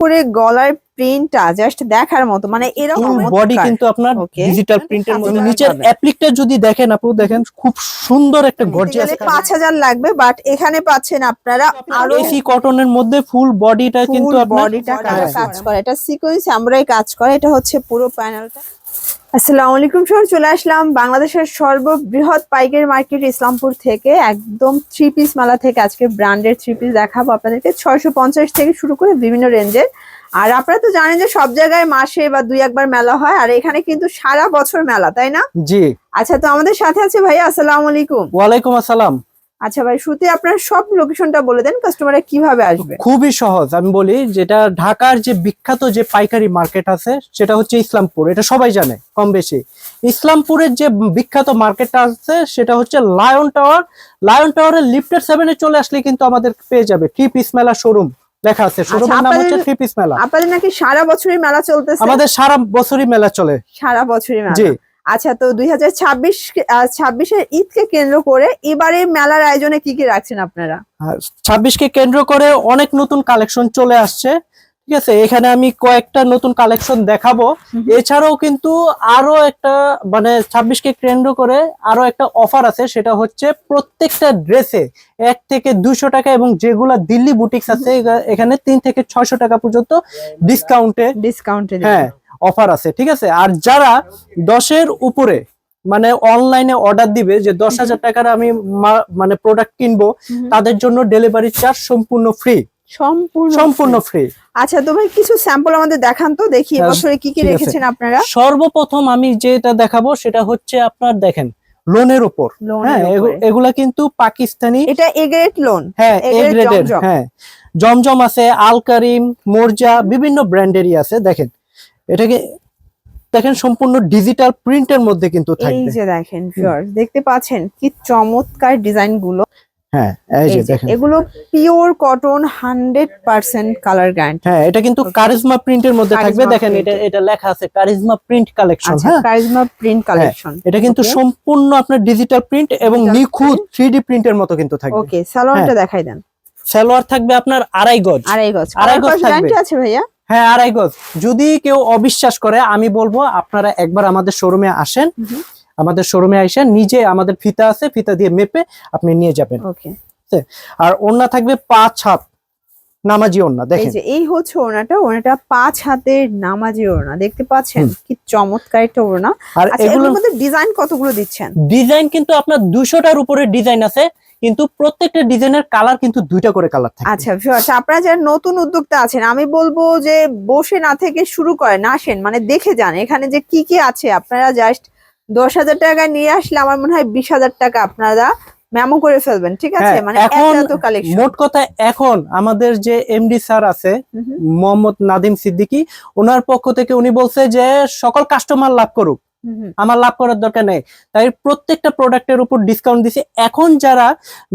করে গলার প্রিন্টটা জাস্ট দেখার মতো, মানে এরকম বডি কিন্তু আপনার ডিজিটাল প্রিন্টের মধ্যে। নিচের অ্যাপ্লিকটা যদি দেখেন, আপু দেখেন খুব সুন্দর একটা গর্জিয়াস। 5000 লাগবে, বাট এখানে পাচ্ছেন আপনারা আরো এসি কটনের মধ্যে ফুল বডিটা কিন্তু আপনার বডিটা কাজ করে, এটা সিকোয়েন্স আমরাই কাজ করে, এটা হচ্ছে পুরো প্যানেলটা। আসসালামু আলাইকুম স্যার, চলে আসলাম বাংলাদেশের সর্ববৃহৎ পাইকারি মার্কেট ইসলামপুর থেকে। একদম থ্রি পিস মেলা থেকে আজকে ব্র্যান্ডের থ্রি পিস দেখাবো আপনাদেরকে। 650 থেকে শুরু করে বিভিন্ন রেঞ্জের। আর আপনারা তো জানেন যে সব জায়গায় মাসে বা দুই একবার মেলা হয়, আর এখানে কিন্তু সারা বছর মেলা, তাই না? জি। আচ্ছা, তো আমাদের সাথে আছে ভাইয়া। আসসালামু আলাইকুম। ওয়ালাইকুম আসসালাম। আচ্ছা ভাই, শুরুতে আপনার সব লোকেশনটা বলে দেন, কাস্টমাররা কিভাবে আসবে। খুবই সহজ, আমি বলি যেটা ঢাকার যে বিখ্যাত যে পাইকারি মার্কেট আছে সেটা হচ্ছে ইসলামপুর, এটা সবাই জানে কম বেশি। ইসলামপুরের যে বিখ্যাত মার্কেটটা আছে সেটা হচ্ছে লায়ন টাওয়ার। লায়ন টাওয়ারের লিফটের 7-এ চলে আসলে কিন্তু আমাদের পেয়ে যাবে থ্রি পিস মেলা শোরুম লেখা আছে। শোরুমের নাম হচ্ছে থ্রি পিস মেলা। আপনাদের নাকি সারা বছরই মেলা চলতেছে? আমাদের সারা বছরই মেলা চলে। সারা বছরই মেলা। জি। আচ্ছা, তো 2026-এর ঈদকে কেন্দ্র করে এবারে মেলার আয়োজনে কি কি রাখছেন আপনারা? 26কে কেন্দ্র করে অনেক নতুন কালেকশন চলে আসছে, ঠিক আছে। এখানে আমি কয়েকটা নতুন কালেকশন দেখাবো। এছাড়াও কিন্তু আরো একটা মানে 26কে কেন্দ্র করে আরো একটা অফার আছে, সেটা হচ্ছে প্রত্যেকটা ড্রেসে 1 থেকে 200 টাকা, এবং যেগুলা দিল্লি বুটিক্স আছে এখানে 3 থেকে 600 টাকা পর্যন্ত ডিসকাউন্টে হ্যাঁ অফার আছে, ঠিক আছে। আর যারা 10-এর উপরে মানে অনলাইনে অর্ডার দিবে যে 10,000 টাকার আমি মানে প্রোডাক্ট কিনবো, তাদের জন্য ডেলিভারি চার্জ সম্পূর্ণ ফ্রি। সম্পূর্ণ ফ্রি। আচ্ছা, তো ভাই কিছু স্যাম্পল আমাদের দেখান তো, দেখি এবছরে কি কি রেখেছেন আপনারা। সর্বপ্রথম আমি যেটা দেখাবো সেটা হচ্ছে আপনার দেখেন লোনের উপর। হ্যাঁ, এগুলা কিন্তু পাকিস্তানি, এটা এ গ্রেড লোন। হ্যাঁ এ গ্রেডের। হ্যাঁ, জমজম আছে, আল কারিম, মোরজা, বিভিন্ন ব্র্যান্ডেরই আছে। দেখেন এটাকে দেখেন সম্পূর্ণ ডিজিটাল প্রিন্টের মধ্যে কিন্তু থাকবে। এই যে দেখেন ভিউয়ার্স, দেখতে পাচ্ছেন কি চমৎকার ডিজাইন গুলো। হ্যাঁ, এই যে দেখেন এগুলো পিওর কটন 100% কালার গ্যারান্টি। হ্যাঁ, এটা কিন্তু কারিজমা প্রিন্টের মধ্যে থাকবে। দেখেন এটা লেখা আছে কারিজমা প্রিন্ট কালেকশন। হ্যাঁ, কারিজমা প্রিন্ট কালেকশন। এটা কিন্তু সম্পূর্ণ আপনার ডিজিটাল প্রিন্ট এবং নিখুঁত 3D প্রিন্টের মতো কিন্তু থাকবে। ওকে, সালোয়ারটা দেখাই দেন। সালোয়ার থাকবে আপনার আড়াই গজ গ্যারান্টি আছে ভাইয়া। হ্যাঁ, আড়াই গজ। যদি কেউ অবিশ্বাস করে, আমি বলবো আপনারা একবার আমাদের শোরুমে আসেন। আমাদের শোরুমে আইসা নিজে আমাদের ফিতা আছে, ফিতা দিয়ে মেপে আপনি নিয়ে যাবেন। ওকে। আর ওড়না থাকবে 5 হাত নামাজি ওড়না। দেখেন এই হচ্ছে ওড়নাটা 5 হাতের নামাজি ওড়না, দেখতে পাচ্ছেন কি চমৎকার একটা ওড়না। আর এগুলোর মধ্যে ডিজাইন কতগুলো দিচ্ছেন? ডিজাইন কিন্তু আপনার 200টার উপরে ডিজাইন আছে, কিন্তু প্রত্যেকটা ডিজাইনের কালার কিন্তু 2টা করে কালার থাকে। আচ্ছা ভিউয়ার্স, আপনারা যারা নতুন উদ্যোক্তা আছেন, আমি বলবো যে বসে না থেকে শুরু করেন, আসেন মানে দেখে যান এখানে যে কি কি আছে। আপনারা জাস্ট 10,000 টাকা নিয়ে আসলে আমার মনে হয় 20,000 টাকা আপনারা মেমো করে ফেলবেন, ঠিক আছে। মানে এত কালেকশন। মোট কথা এখন আমাদের যে এমডি স্যার আছে মোহাম্মদ নাদিম সিদ্দিকী, ওনার পক্ষ থেকে উনি বলছে যে সকল কাস্টমার লাভ করুক, আমার লাভ করার দরকার নেই। তাই প্রত্যেকটা প্রোডাক্টের উপর ডিসকাউন্ট দিছে। এখন যারা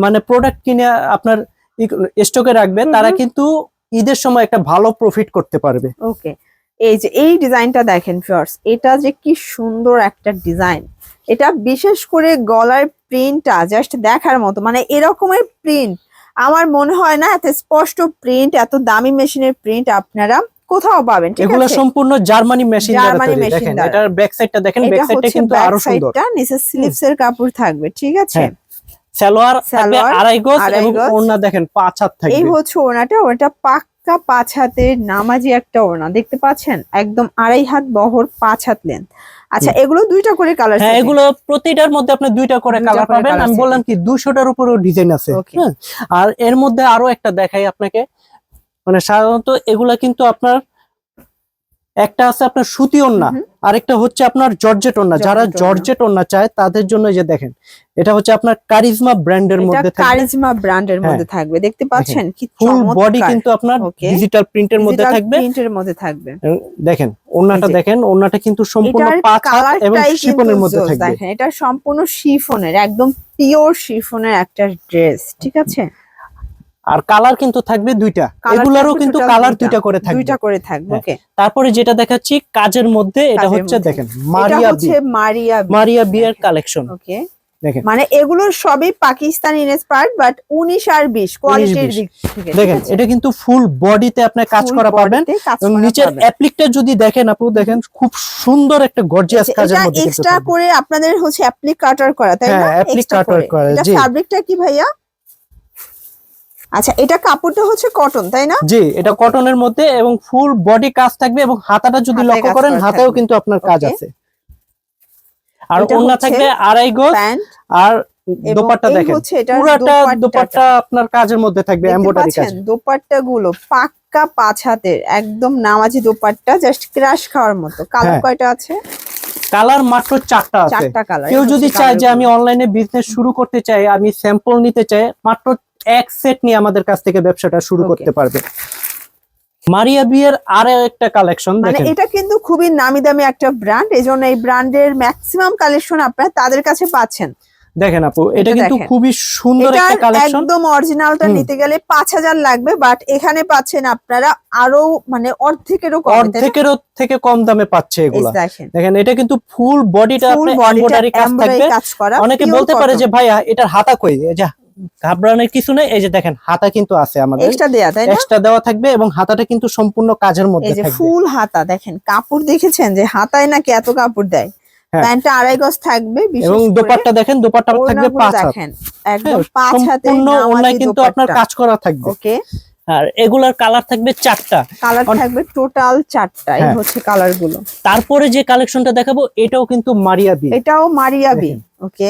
মানে প্রোডাক্ট কিনে আপনার স্টকে রাখবে, তারা কিন্তু ঈদের সময় একটা ভালো প্রফিট করতে পারবে। ওকে, এই যে এই ডিজাইনটা দেখেন ভিউয়ার্স, এটা যে কি সুন্দর একটা ডিজাইন। এটা বিশেষ করে গলার প্রিন্টটা জাস্ট দেখার মতো, মানে এরকমের প্রিন্ট আমার মনে হয় না এত স্পষ্ট প্রিন্ট, এত দামি মেশিনের প্রিন্ট আপনারা কোথাও পাবেন। এগুলো সম্পূর্ণ জার্মানি মেশিন দ্বারা তৈরি। দেখেন এটার ব্যাক সাইডটা দেখেন, ব্যাক সাইডটা কিন্তু আরো সুন্দর। এটা নিচে স্লিভস এর কাপড় থাকবে, ঠিক আছে। সালোয়ার থাকবে আড়াই গজ এবং ওড়না দেখেন 5 হাত থাকবে। এই হচ্ছে ওড়নাটা পাক্কা 5 হাতের নামাজি একটা ওড়না, দেখতে পাচ্ছেন একদম 2.5 হাত বহর, 5 হাত লেন্থ। আচ্ছা, এগুলো 2টা করে কালার। হ্যাঁ, এগুলো প্রতিটার মধ্যে আপনি 2টা করে কালার পাবেন। আমি বললাম কি 200টার উপরেও ডিজাইন আছে। হ্যাঁ, আর এর মধ্যে আরো একটা দেখাই আপনাকে। মানে সাধারণত এগুলা কিন্তু আপনার একটা আছে আপনার সুতি ওড়না, আরেকটা হচ্ছে আপনার জর্জেট ওড়না। যারা জর্জেট ওড়না চায় তাদের জন্য যে দেখেন এটা হচ্ছে আপনার কারিজমা ব্র্যান্ডের মধ্যে থাকবে। কারিজমা ব্র্যান্ডের মধ্যে থাকবে, দেখতে পাচ্ছেন কি ফুল বডি কিন্তু আপনার ডিজিটাল প্রিন্টের মধ্যে থাকবে। দেখেন ওড়নাটা, দেখেন ওড়নাটা কিন্তু সম্পূর্ণ 5 হাত এবং শিফনের মধ্যে থাকবে। দেখেন এটা সম্পূর্ণ শিফনের, একদম পিওর শিফনের একটা ড্রেস, ঠিক আছে। আর কালার কিন্তু থাকবে 2টা, এগুলারও কিন্তু কালার 2টা করে থাকবে। ওকে, তারপরে যেটা দেখাচ্ছি কাজের মধ্যে, এটা হচ্ছে দেখেন মারিয়া বিয়ের কালেকশন। ওকে, দেখেন মানে এগুলোর সবই পাকিস্তানি ইন্সপায়ার্ড, বাট 19 আর 20 কোয়ালিটির দিক থেকে দেখেন এটা কিন্তু ফুল বডিতে আপনি কাজ করা পাবেন এবং নিচের অ্যাপ্লিকটা যদি দেখেন আপু, দেখেন খুব সুন্দর একটা গর্জিয়াস কাজের মধ্যে কিন্তু এক্সট্রা করে আপনাদের হচ্ছে অ্যাপ্লিক কাটার করা, তাই না? হ্যাঁ, অ্যাপ্লিক কাটার করা। এটা জি, ফ্যাব্রিকটা কি ভাইয়া? আচ্ছা, এটা কাপড়টা হচ্ছে কটন, তাই না? জি, এটা কটনের মধ্যে এবং ফুল বডি কাজ থাকবে এবং হাতাটা যদি হাতায় লক্ষ্য কাজ করেন করা হাতেও থাকবে। কিন্তু আপনার কাজ Okay. আছে। আর এটা ওড়না হচ্ছে থাকবে 2.5 গজ, প্যান্ট আর এবং দোপাট্টা এই দেখেন হচ্ছে এটার পুরাটা দোপাট্টাটা। দোপাট্টা আপনার কাজের মধ্যে থাকবে, দেখতে এমব্রয়ডারি কাজ। পাচ্ছেন দোপাট্টা গুলো পাক্কা 5 হাতের একদম নামাজি দোপাট্টা, জাস্ট ক্রাশ খাওয়ার মতো। কালার হ্যাঁ। কয়টা আছে? কালার মাত্র 4টা আছে। 4টা কালার। কেউ যদি চায় যে আমি অনলাইনে বিজনেস শুরু করতে চাই, আমি স্যাম্পল নিতে চাই, মাত্র এক সেট নিয়ে আমাদের কাছ থেকে ব্যবসাটা শুরু করতে পারবে। মারিয়া বিয়ের আরো একটা কালেকশন মানে দেখেন, এটা কিন্তু খুবই নামি দামি একটা ব্র্যান্ড, এজন্য এই ব্র্যান্ডের ম্যাক্সিমাম কালেকশন আপনারা তাদের কাছে পাচ্ছেন। দেখেন আপু এটা কিন্তু দেখেন। খুবই সুন্দর একটা এটার কালেকশন। একদম অরিজিনালটা নিতে গেলে 5000 লাগবে, বাট এখানে পাচ্ছেন আপনারা আরো মানে অর্ধেকেরও কম। অর্ধেকেরও থেকে কম দামে পাচ্ছে এগুলা। দেখেন দেখেন এটা কিন্তু ফুল বডিটা আপনার এমব্রয়ডারি কাজ থাকবে। অনেকে বলতে পারে যে ভাইয়া এটার হাতা কই, এই যে ঘাবড়ানোর কিছু নেই, এই যে দেখেন হাতা কিন্তু আছে আমাদের, এক্সট্রা দেয়া, তাই না? এক্সট্রা দেওয়া থাকবে এবং হাতাটা কিন্তু সম্পূর্ণ কাজের মধ্যে এই যে থাকবে। ফুল হাতা, দেখেন কাপড় দেখেছেন যে হাতায় নাকি এত কাপড় দেয়। হ্যাঁ। প্যান্টটা 2.5 গজ থাকবে, এবং দোপাট্টা দেখেন, দোপাট্টা থাকবে 5 হাত। দেখেন একদম 5 হাতে সম্পূর্ণ ওড়নায় কিন্তু আপনার কাজ করা থাকবে। ওকে, আর এগুলার কালার থাকবে 4টা, কালার থাকবে টোটাল 4টা। এই হ্যাঁ। হচ্ছে কালার গুলো। তারপরে যে কালেকশনটা দেখাবো এটাও কিন্তু মারিয়া বি। এটাও মারিয়া বি। ওকে,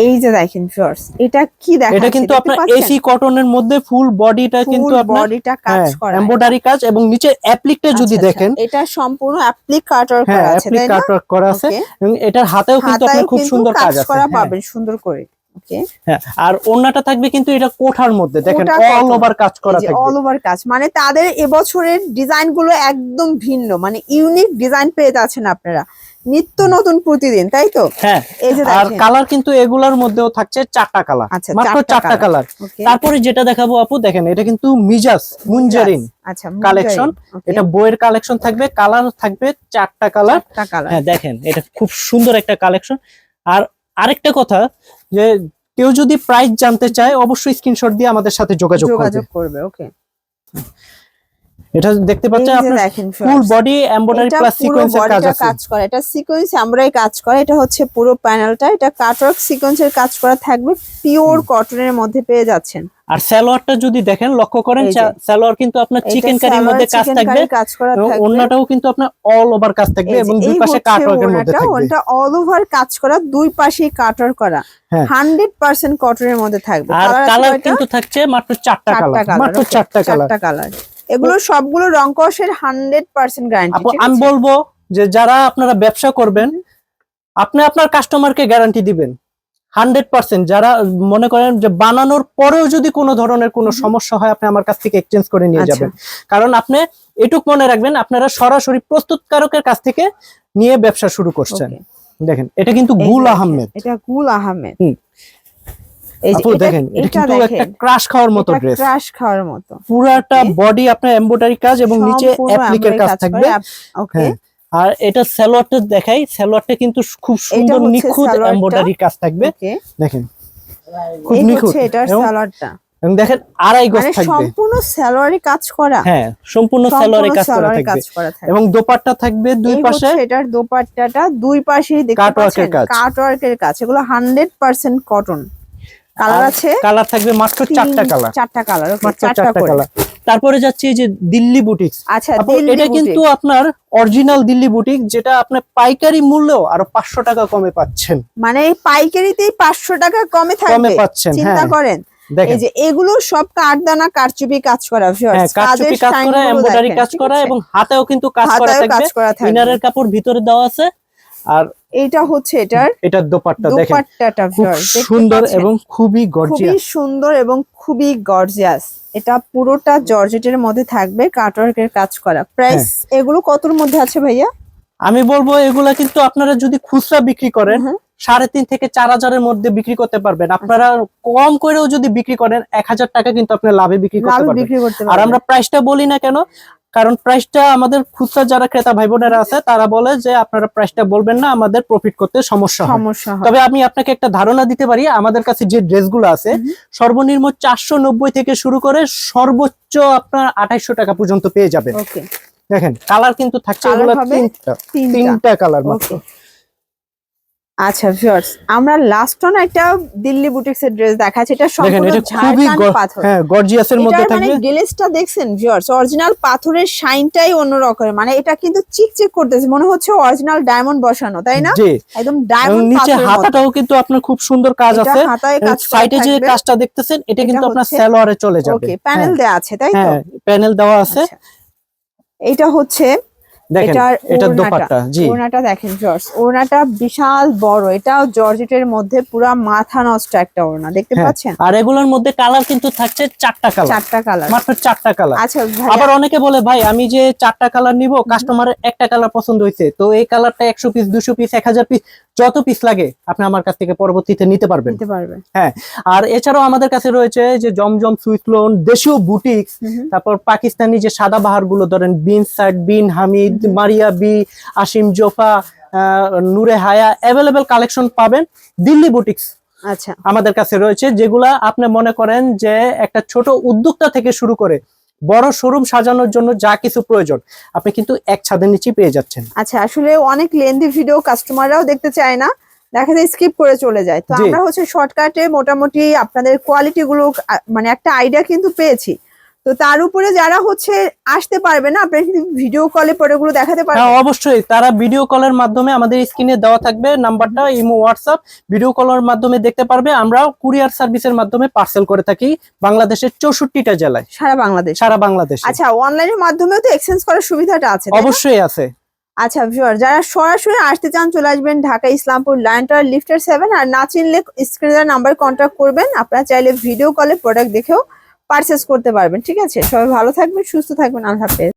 এই যে দেখেন ভিউয়ার্স, এটা কি দেখাচ্ছে? এটা কিন্তু আপনার এসি কটনের মধ্যে ফুল বডিটা কিন্তু আপনার বডিটা কাজ করা, এমব্রয়ডারি কাজ এবং নিচের অ্যাপ্লিকটা যদি দেখেন, এটা সম্পূর্ণ অ্যাপ্লিক কাটার হ্যাঁ করা আছে, অ্যাপ্লিক তাই না? কাটার করা আছে Okay. এবং এটার হাতেও কিন্তু আপনার খুব সুন্দর কাজ আছে। করা হ্যাঁ। পাবেন সুন্দর করে। ওকে, হ্যাঁ, আর ওড়নাটা থাকবে কিন্তু এটা কোঠার মধ্যে, দেখেন অল ওভার কাজ করা থাকবে। অল ওভার কাজ, মানে তাদের এবছরের ডিজাইন গুলো একদম ভিন্ন, মানে ইউনিক ডিজাইন পেয়ে যাচ্ছেন আপনারা নিত্য নতুন প্রতিদিন, তাই তো? হ্যাঁ, এই যে আর দেখেন কালার কিন্তু এগুলার মধ্যেও থাকছে 4টা কালার, আচ্ছা, মাত্র 4টা কালার। Okay. তারপরে যেটা দেখাবো আপু, দেখেন এটা কিন্তু মিজাজ মুনজারিন আচ্ছা কালেকশন। এটা বইয়ের কালেকশন থাকবে, কালার থাকবে 4টা কালার। হ্যাঁ দেখেন এটা খুব সুন্দর একটা কালেকশন। আর আরেকটা কথা, যে কেউ যদি প্রাইস জানতে চায় অবশ্যই স্ক্রিনশট দিয়ে আমাদের সাথে যোগাযোগ করবে। ওকে, এটা দেখতে পাচ্ছেন আপনার দেখেন ফুল বডি এমব্রয়ডারি প্লাস সিকোয়েন্সের কাজ আছে। কাজ করা, এটা সিকোয়েন্স এমব্রয়ডারি কাজ করা। এটা হচ্ছে পুরো প্যানেলটা, এটা কাটওয়ার্ক সিকোয়েন্সের কাজ করা থাকবে, পিওর কটনের মধ্যে পেয়ে যাচ্ছেন। আর সালোয়ারটা যদি দেখেন লক্ষ্য করেন, সালোয়ার কিন্তু আপনার চিকেন কারির মধ্যে কাজ থাকবে এবং ওড়নাটাও কিন্তু আপনার অল ওভার কাজ থাকবে এবং দুই পাশে কাটওয়ার্কের মধ্যে থাকবে। ওটা অল ওভার কাজ করা, দুই পাশেই কাটওয়ার্ক করা, 100% কটনের মধ্যে থাকবে। আর কালার কিন্তু থাকছে মাত্র 4টা কালার, মাত্র 4টা কালার। এগুলো সবগুলো রং কষের 100% গ্যারান্টি। আমি বলবো যে যারা আপনারা ব্যবসা করবেন, আপনি আপনার কাস্টমারকে গ্যারান্টি দিবেন 100%। যারা মনে করেন যে বানানোর পরেও যদি কোনো ধরনের কোনো সমস্যা হয়, আপনি আমার কাছ থেকে এক্সচেঞ্জ করে নিয়ে যাবেন। কারণ আপনি এটুক মনে রাখবেন, আপনারা সরাসরি প্রস্তুতকারকের কাছ থেকে নিয়ে ব্যবসা শুরু করছেন। দেখেন এটা কিন্তু গুল আহমেদ, এটা গুল আহমেদ। আপু দেখেন এটা কিন্তু একটা ক্রাশ খাওয়ার মতো ড্রেস, ক্রাশ খাওয়ার মতো। পুরাটা বডি আপনার এমব্রয়ডারি কাজ এবং নিচে অ্যাপ্লিকের কাজ থাকবে। ওকে, আর এটা সালোয়ারটা দেখাই, সালোয়ারটা কিন্তু খুব সুন্দর নিখুঁত এমব্রয়ডারি কাজ থাকবে। দেখেন খুব নিখুঁত। এটার সালোয়ারটা এবং দেখেন 2.5 গজ থাকবে, সম্পূর্ণ সালোয়ারে কাজ করা। হ্যাঁ সম্পূর্ণ সালোয়ারে কাজ করা থাকবে এবং দোপাট্টা থাকবে দুই পাশে। এটার দোপাট্টাটা দুই পাশেই দেখতে পাচ্ছেন কাটওয়ার্কের কাজ। এগুলো 100% কটন। কালার আছে, কালার থাকবে মাত্র 4টা কালার, 4টা কালার। মাত্র 4টা কালার। তারপরে যাচ্ছে এই যে দিল্লি বুটিক্স। আচ্ছা, এটা কিন্তু আপনার অরিজিনাল দিল্লি বুটিক, যেটা আপনি পাইকারি মূল্য আরো 500 টাকা কমে পাচ্ছেন। মানে পাইকারিতেই 500 টাকা কমে পাচ্ছেন। চিন্তা করেন। এই যে এগুলো সব কাঠদানা কারচুপি কাজ করা, কারচুপি কাজ করা, এমব্রয়ডারি কাজ করা এবং হাতেও কিন্তু কাজ করা থাকবে। ইনারের কাপড় ভিতরে দেওয়া আছে। আর এটা হচ্ছে এটার দোপাট্টা দেখেন, দোপাট্টাটা খুব সুন্দর এবং খুবই গর্জিয়াস, খুবই সুন্দর এবং খুবই গর্জিয়াস। এটা পুরোটা জর্জেটের মধ্যে থাকবে, কাটওয়ার্কের কাজ করা। প্রাইস এগুলো কতর মধ্যে আছে ভাইয়া? আমি বলবো এগুলা কিন্তু আপনারা যদি খুচরা বিক্রি করেন 3,500 থেকে 4,000 এর মধ্যে বিক্রি করতে পারবেন। আপনারা কম করেও যদি বিক্রি করেন 1,000 টাকা কিন্তু আপনি লাভে বিক্রি করতে পারবেন। আর আমরা প্রাইসটা বলি না কেন, কারণ প্রাইসটা আমাদের খুচরা যারা ক্রেতা ভাই বোনেরা আছে তারা বলে যে আপনারা প্রাইসটা বলবেন না, আমাদের প্রফিট করতে সমস্যা হয়। তবে আমি আপনাকে একটা ধারণা দিতে পারি, আমাদের কাছে যে ড্রেসগুলো আছে সর্বনিম্ন 490 থেকে শুরু করে সর্বোচ্চ আপনার 2800 টাকা পর্যন্ত পেয়ে যাবেন। দেখেন কালার কিন্তু থাকছে এগুলো তিনটা কালার মাত্র। আচ্ছা ভিউয়ার্স, আমরা লাস্ট অন একটা দিল্লি বুটিক্সের ড্রেস দেখাচ্ছি, এটা সম্পূর্ণ ঝাড়খান্ড পাথর, হ্যাঁ গর্জিয়াসের মধ্যে থাকবে। মানে গ্লেজটা দেখছেন ভিউয়ার্স, অরিজিনাল পাথরের শাইনটাই অন্যরকম, মানে এটা কিন্তু চিকচিক করতেছে, মনে হচ্ছে অরিজিনাল ডায়মন্ড বসানো, তাই না? জি, একদম ডায়মন্ড। নিচে হাতাটাও কিন্তু আপনার খুব সুন্দর কাজ আছে, সাইডে যে কাজটা দেখতেছেন এটা কিন্তু আপনার সালোয়ারে চলে যাবে। ওকে, প্যানেল দেওয়া আছে তাই তো? হ্যাঁ প্যানেল দেওয়া আছে। এটা হচ্ছে দেখেন এটা দোপাট্টা। জি, ওড়নাটা দেখেন ভিউয়ার্স, ওড়নাটা বিশাল বড়, এটাও জর্জেটের মধ্যে পুরো মাথা নষ্ট একটা ওড়না, দেখতে পাচ্ছেন? আর এগুলোর মধ্যে কালার কিন্তু থাকছে 4টা কালার, 4টা কালার, মাত্র 4টা কালার। আচ্ছা, আবার অনেকে বলে ভাই আমি যে 4টা কালার নিব, কাস্টমারের একটা কালার পছন্দ হয়েছে, তো এই কালারটা 100 পিস 200 পিস 1000 পিস যত পিস লাগে আপনি আমার কাছ থেকে পরবর্তীতে নিতে পারবেন। হ্যাঁ, আর এছাড়াও আমাদের কাছে রয়েছে যে জমজম, সুইসলোন, দেশীয় বুটিক্স, তারপর পাকিস্তানি যে সাদা বাহার গুলো ধরেন বিন সাইড, বিন হামিদ, মারিয়া বি, আসিম জোফা, নূরে হায়া, অ্যাভেলেবেল কালেকশন পাবেন দিল্লি বুটিক্স। আচ্ছা, আমাদের কাছে রয়েছে যেগুলা আপনি মনে করেন যে একটা ছোট উদ্যোক্তা থেকে শুরু করে বড় শোরুম সাজানোর জন্য যা কিছু প্রয়োজন আপনি কিন্তু এক ছাদের নিচে পেয়ে যাচ্ছেন। আচ্ছা, আসলে অনেক লেন্দি ভিডিও কাস্টমাররাও দেখতে চায় না, দেখা যায় স্কিপ করে চলে যায়, তো আমরা হচ্ছে শর্টকাটে মোটামুটি আপনাদের কোয়ালিটি গুলো মানে একটা আইডিয়া কিন্তু পেয়েছি। তো তার উপরে যারা হচ্ছে আসতে পারবে না, আপনারা কিন্তু ভিডিও কলে প্রোডাক্টগুলো দেখাতে পারবেন। হ্যাঁ অবশ্যই, তারা ভিডিও কলের মাধ্যমে আমাদের স্ক্রিনে দেওয়া থাকবে নাম্বারটা, ইমো, হোয়াটসঅ্যাপ, ভিডিও কলের মাধ্যমে দেখতে পারবে। আমরা কুরিয়ার সার্ভিসের মাধ্যমে পার্সেল করে থাকি বাংলাদেশের 64টা জেলায়, সারা বাংলাদেশ। আচ্ছা, অনলাইনের মাধ্যমেও তো এক্সচেঞ্জ করার সুবিধাটা আছে? অবশ্যই আছে। আচ্ছা ভিউয়ার, যারা সরাসরি আসতে চান চলে আসবেন ঢাকা ইসলামপুর লায়ন টাওয়ার লিফটার 7, আর না চিনলে স্ক্রিনের নাম্বার কন্ট্যাক্ট করবেন, আপনারা চাইলে ভিডিও কলে প্রোডাক্ট দেখেও পারচেজ করতে পারবেন। ঠিক আছে, সবাই ভালো থাকবেন, সুস্থ থাকবেন, আল্লাহ হাফেজ।